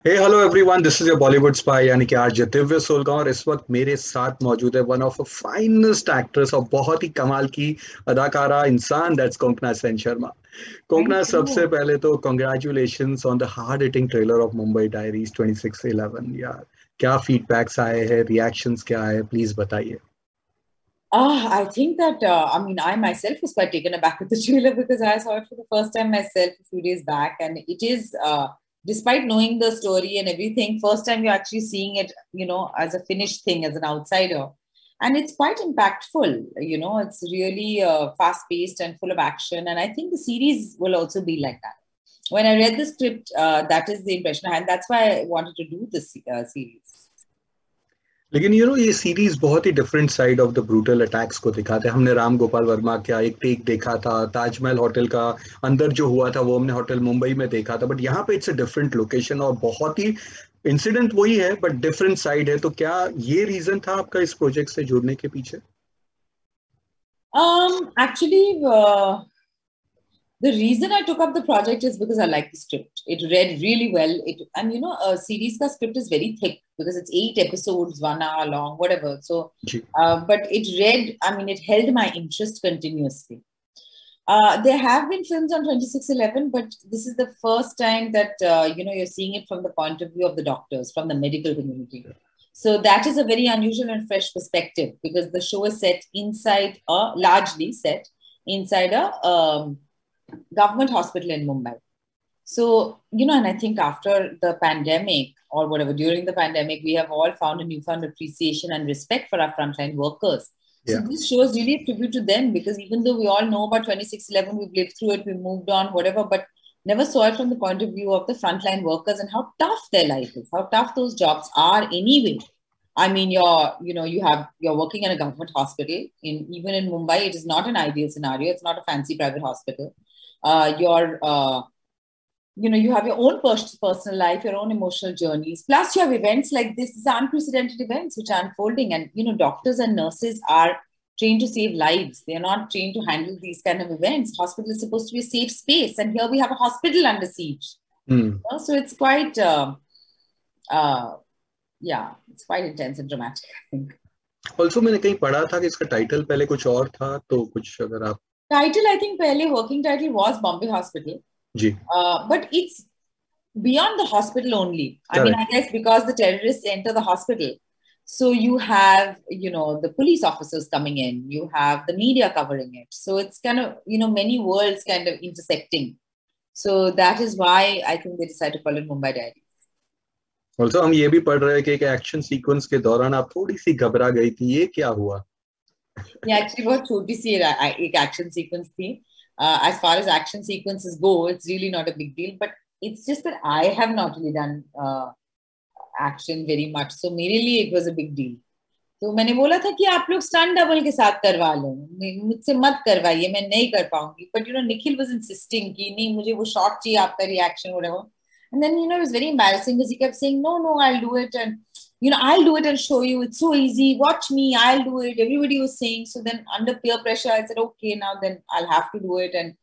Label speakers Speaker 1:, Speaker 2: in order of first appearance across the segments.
Speaker 1: Hey hello everyone, this is your Bollywood spy यानी कि RJ Divya सोलगांव। और इस वक्त मेरे साथ मौजूद है one of the finest actress और बहुत ही कमाल की अदाकारा इंसान, दैट्स कोंकणा सेन शर्मा।
Speaker 2: Thank
Speaker 1: कोंकणा, सबसे
Speaker 2: you.
Speaker 1: पहले तो congratulations on the hard hitting trailer of Mumbai Diaries 2611। यार, क्या फीडबैक्स आए हैं, रिएक्शंस क्या है, प्लीज बताइए।
Speaker 2: I think that, I myself was quite taken aback with the trailer because I saw it for the first time myself a few days back. And it is, despite knowing the story and everything, first time you're actually seeing it, as a finished thing, as an outsider. And it's quite impactful, it's really fast paced and full of action. And I think the series will also be like that. When I read the script, that is the impression I had. That's why I wanted to do this series.
Speaker 1: लेकिन ये series बहुत ही different side of the brutal attacks को दिखाते हैं। हमने राम गोपाल वर्मा का एक टेक देखा था, ताजमहल होटल का अंदर जो हुआ था वो हमने होटल मुंबई में देखा था, बट यहाँ पे इट्स अ डिफरेंट लोकेशन और बहुत ही इंसिडेंट वही है बट डिफरेंट साइड है। तो क्या ये रीजन था आपका इस प्रोजेक्ट से जुड़ने के पीछे?
Speaker 2: Actually, the reason I took up the project is because I like the script. It read really well. A series ka script is very thick because it's 8 episodes, 1 hour long, whatever. So,
Speaker 1: जी।
Speaker 2: but it read. It held my interest continuously. There have been films on 2611, but this is the first time that you're seeing it from the point of view of the doctors, from the medical community. So that is a very unusual and fresh perspective because the show is set inside largely set inside a government hospital in Mumbai. So, and I think after the pandemic or whatever, during the pandemic, we have all found a newfound appreciation and respect for our frontline workers. So
Speaker 1: या
Speaker 2: this shows really a tribute to them because even though we all know about 2611, we've lived through it, we moved on, whatever, but never saw it from the point of view of the frontline workers and how tough their life is, how tough those jobs are anyway. You're working in a government hospital. Even in Mumbai, it is not an ideal scenario. It's not a fancy private hospital. You have your own personal life, your own emotional journeys. Plus, you have events like this. These are unprecedented events which are unfolding, and doctors and nurses are trained to save lives. They are not trained to handle these kind of events. Hospital is supposed to be a safe space, and here we have a hospital under siege.
Speaker 1: Hmm.
Speaker 2: So it's quite, uh, yeah, it's quite intense and dramatic, I think.
Speaker 1: Also मैंने कहीं पढ़ा था कि इसका title पहले कुछ और था, तो कुछ अगर आप।
Speaker 2: Title, I think, pehle working title was Bombay Hospital,
Speaker 1: जी।
Speaker 2: but it's beyond the hospital only. I
Speaker 1: correct.
Speaker 2: guess because the terrorists enter the hospital, so you have, the police officers coming in, you have the media covering it. So it's kind of, many worlds kind of intersecting. So that is why I think they decided to call it Mumbai Diaries.
Speaker 1: Also हम ये भी पढ़ रहे हैं कि एक action sequence के दौरान आप थोड़ी सी घबरा गई थी, ये क्या हुआ?
Speaker 2: Yeah, actually, बहुत छोटी सी एक action sequence थी. As far as action sequences go, it's really not a big deal. But it's just that I have not really done action very much. So मेरे लिए it was a big deal. तो मैंने बोला था कि आप लोग स्टंट डबल के साथ करवा लो, मुझसे मत करवाइए, मैं नहीं कर पाऊंगी. बट निखिल वाज इंसिस्टिंग कि नहीं, मुझे वो शॉट चाहिए आपका, reaction whatever. And then it was very embarrassing because he kept saying no, I'll do it, and I'll do it and show you, it's so easy, watch me, I'll do it. Everybody was saying. So then under peer pressure I said, okay, now then I'll have to do it. And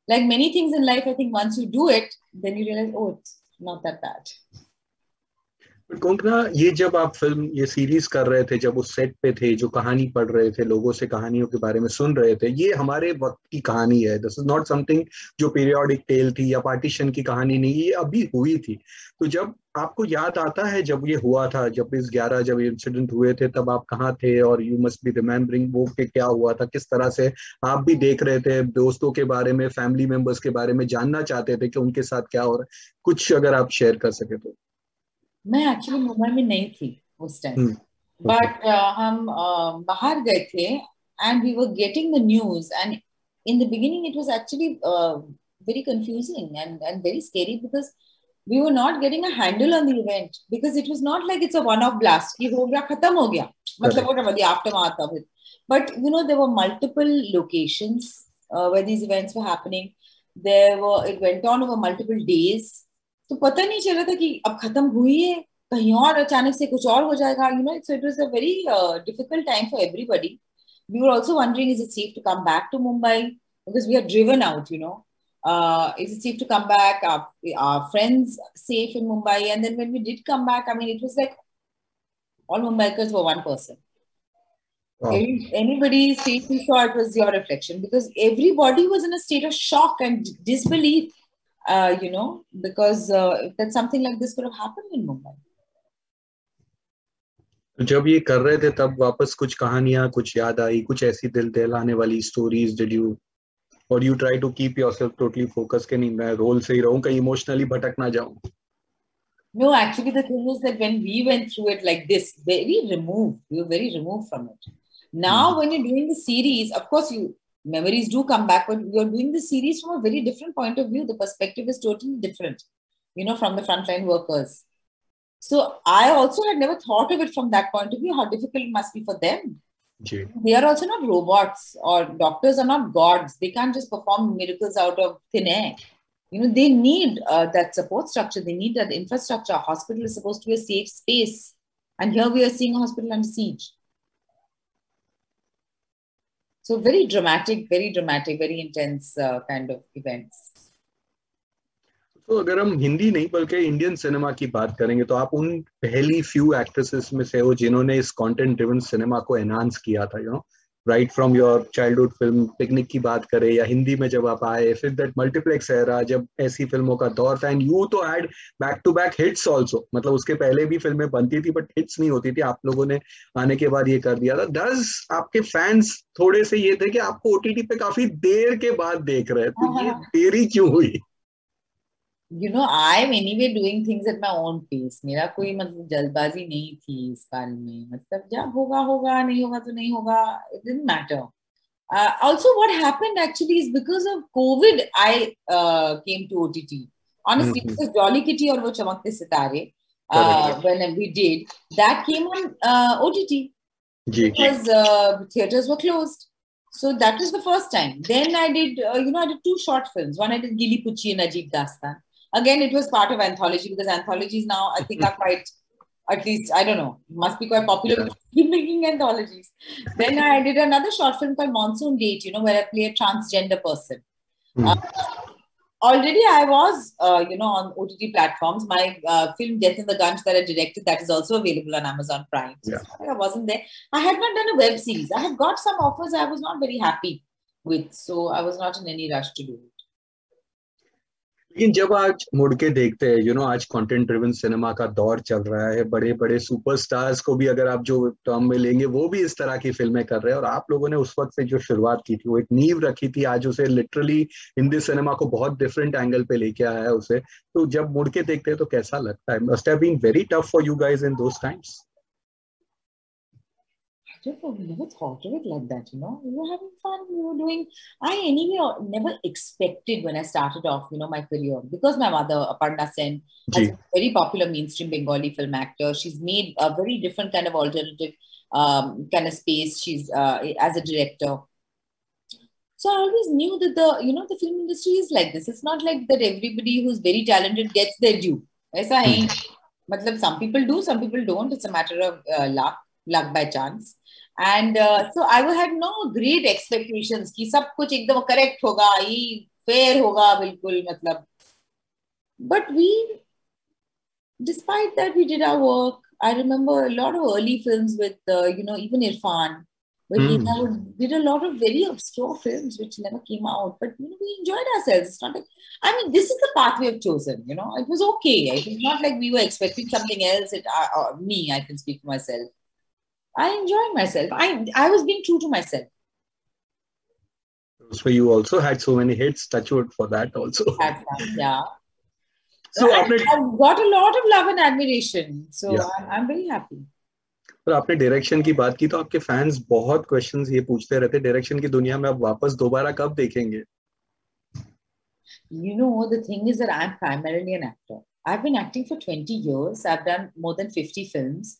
Speaker 2: like many things in life, I think once you do it, then you realize, oh, it's not that bad.
Speaker 1: Konkona, ये जब आप film ये series कर रहे थे, जब उस set पे थे, जो कहानी पढ़ रहे थे, लोगों से कहानियों के बारे में सुन रहे थे, ये हमारे वक्त की कहानी है। दिस इज नॉट समथिंग जो पीरियोडिक टेल थी या पार्टीशन की कहानी नहीं, ये अभी हुई थी। तो जब आपको याद आता है जब ये हुआ था, जब जब इंसिडेंट हुए थे, तब आप कहाँ थे? और यू मस्ट बी रिमेम्बरिंग वो कि क्या हुआ था, किस तरह से आप भी देख रहे थे, दोस्तों के बारे में, फैमिली मेंबर्स के बारे में जानना चाहते थे कि उनके साथ क्या हो रहा है। कुछ अगर आप शेयर कर सके तो।
Speaker 2: मैं एक्चुअली मुंबई में नहीं थी उस टाइम,
Speaker 1: ओके।
Speaker 2: बट हम बाहर गए थे and we were getting the news. And in the beginning it was actually very confusing and very scary because we were not getting a handle on the event because it was not like it's a one off blast ki ho gaya khatam ho gaya, matlab whatever the aftermath of it. But there were multiple locations where these events were happening. It went on over multiple days. तो पता नहीं चल रहा था कि अब खत्म हुई है, कहीं और अचानक से कुछ और हो जाएगा. So it was a very difficult time for everybody. We were also wondering, is it safe to come back to Mumbai? Because we are driven out. Is it safe to come back? Our friends safe in Mumbai? And then when we did come back, I mean, it was like all Mumbaikars were one person.
Speaker 1: Wow.
Speaker 2: Anybody state you saw, it was your reflection, because everybody was in a state of shock and disbelief, because that something like this could have happened in Mumbai.
Speaker 1: जब ये कर रहे थे तब वापस कुछ कहानियां कुछ याद आई, कुछ ऐसी दिल दहलाने वाली स्टोरीज डिड यू, और you try to keep yourself totally focus के नहीं मैं रोल से ही रहूं, कहीं इमोशनली भटक ना जाऊं?
Speaker 2: No, actually, the thing is that when we went through it like this, we were very removed from it. Now, when you're doing the series, of course, memories do come back, but you're doing the series from a very different point of view. The perspective is totally different, from the frontline workers. So I also had never thought of it from that point of view, how difficult it must be for them. They are also not robots, or doctors are not gods. They can't just perform miracles out of thin air. They need that support structure. They need that infrastructure. A hospital is supposed to be a safe space. And here we are seeing a hospital under siege. So very dramatic, very intense kind of events.
Speaker 1: तो अगर हम हिंदी नहीं बल्कि Indian cinema की बात करेंगे तो आप उन पहली फ्यू एक्ट्रेसेस में से हो जिन्होंने इस कंटेंट ड्रिवन सिनेमा को एनहांस किया था, right from your childhood film picnic की बात करें या हिंदी में जब आप आए, फिर दैट मल्टीप्लेक्स एरा जब ऐसी फिल्मों का दौर था, एंड यू तो had back to back hits also, मतलब उसके पहले भी फिल्में बनती थी बट हिट्स नहीं होती थी, आप लोगों ने आने के बाद ये कर दिया था। दस आपके फैंस थोड़े से ये थे कि आपको ओटीटी पे काफी देर के बाद देख रहे हैं, तो ये देरी क्यों हुई?
Speaker 2: I'm anyway doing things at my own pace. मेरा कोई मतलब जल्दबाजी नहीं थी इस बारे में, मतलब जब होगा होगा, नहीं होगा तो नहीं होगा, it didn't matter. Also, what happened actually is because of COVID, I came to OTT. Honestly, because Jolly Kitty और वो चमकते सितारे, when we did, that came on OTT because theaters were closed. So that was the first time. Then I did, I did 2 short films. One I did Gili Puchi and Ajib Dastan. Again, it was part of anthology because anthologies now, I think, are quite, at least, I don't know, must be quite popular because keep making anthologies. Then I did another short film called Monsoon Date, where I play a transgender person. Already I was, on OTT platforms. My film Death in the Gunge that I directed, that is also available on Amazon Prime. So I wasn't there. I had not done a web series. I had got some offers I was not very happy with. So I was not in any rush to do it.
Speaker 1: लेकिन जब आज मुड़ के देखते हैं, आज content driven cinema का दौर चल रहा है, बड़े बड़े सुपरस्टार्स को भी अगर आप जो टर्म में लेंगे वो भी इस तरह की फिल्में कर रहे हैं, और आप लोगों ने उस वक्त से जो शुरुआत की थी वो एक नींव रखी थी, आज उसे लिटरली हिंदी सिनेमा को बहुत डिफरेंट एंगल पे लेके आया है उसे, तो जब मुड़ के देखते हैं तो कैसा लगता है? Must have been very tough for you guys in those times.
Speaker 2: I don't know, we never thought of it like that, We were having fun, we were doing... I anyway never expected when I started off, my career, because my mother, Aparna Sen, has a very popular mainstream Bengali film actor. She's made a very different kind of alternative kind of space. She's as a director. So I always knew that the film industry is like this. It's not like that everybody who's very talented gets their due. Aisa hai. Matlab, some people do, some people don't. It's a matter of luck by chance. And so I had no great expectations कि सब कुछ एकदम correct होगा, ये fair होगा बिल्कुल, मतलब. But despite that, we did our work. I remember a lot of early films with, even Irfan, where he did a lot of very obscure films which never came out. But, we enjoyed ourselves. It's not like, this is the path we have chosen, It was okay. It was not like we were expecting something else. I can speak for myself. I enjoyed myself. I was being true to myself.
Speaker 1: So you also had so many hits, touch wood for that also.
Speaker 2: Yeah.
Speaker 1: So
Speaker 2: I've got a lot of love and admiration. So I'm very happy.
Speaker 1: पर आपने direction की बात की तो आपके fans बहुत questions ये पूछते रहते, डायरेक्शन की दुनिया में आप वापस दोबारा कब देखेंगे?
Speaker 2: The thing is that I'm primarily an actor. I've been acting for 20 years. I've done more than 50 films.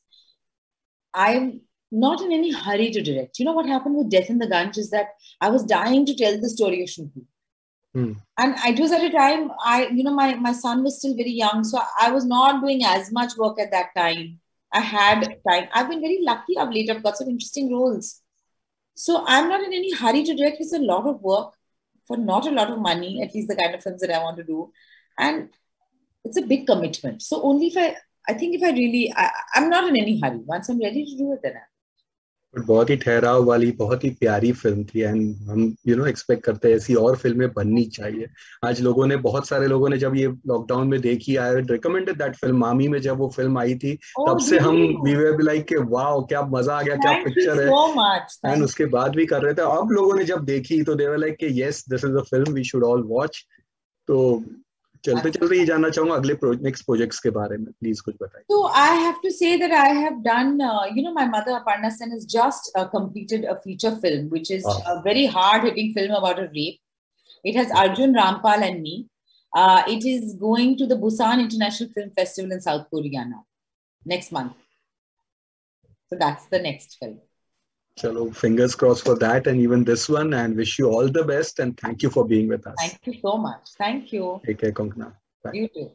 Speaker 2: I'm not in any hurry to direct. What happened with Death in the Gunge is that I was dying to tell the story of Shubhu. And it was at a time, my son was still very young, so I was not doing as much work at that time. I had time. I've been very lucky of late. I've got some interesting roles. So I'm not in any hurry to direct. It's a lot of work. for not a lot of money, at least the kind of films that I want to do. And it's a big commitment. So only if I think if I really, I'm not in any hurry. Once I'm ready to do it, then
Speaker 1: But बहुत ही ठहराव वाली बहुत ही प्यारी film थी and हम expect करते हैं ऐसी और फिल्में बननी चाहिए. आज बहुत सारे लोगों ने जब ये लॉकडाउन में देखी, आई रिकमेंडेड दैट फिल्म. मामी में जब वो फिल्म आई थी तब से हम वी वर लाइक के वाओ क्या मजा आ गया, क्या पिक्चर है. एंड उसके बाद भी कर रहे थे. अब लोगों ने जब देखी तो दे वर लाइक के yes this is a film we should all watch. तो चलते चलते ये जानना चाहूंगा अगले नेक्स्ट प्रोजेक्ट्स के बारे में, प्लीज कुछ बताइए.
Speaker 2: So I have to say that I have done, my mother Aparna Sen has just completed a feature film, which is a very hard-hitting film about a rape. It has Arjun Rampal and me. It is going to the Busan International Film Festival in South Korea now, next month. So that's the next film.
Speaker 1: Chalo, fingers crossed for that and even this one, and wish you all the best and thank you for being with us.
Speaker 2: Thank you so much. Thank you.
Speaker 1: Take care, Konkona. Bye.
Speaker 2: You too.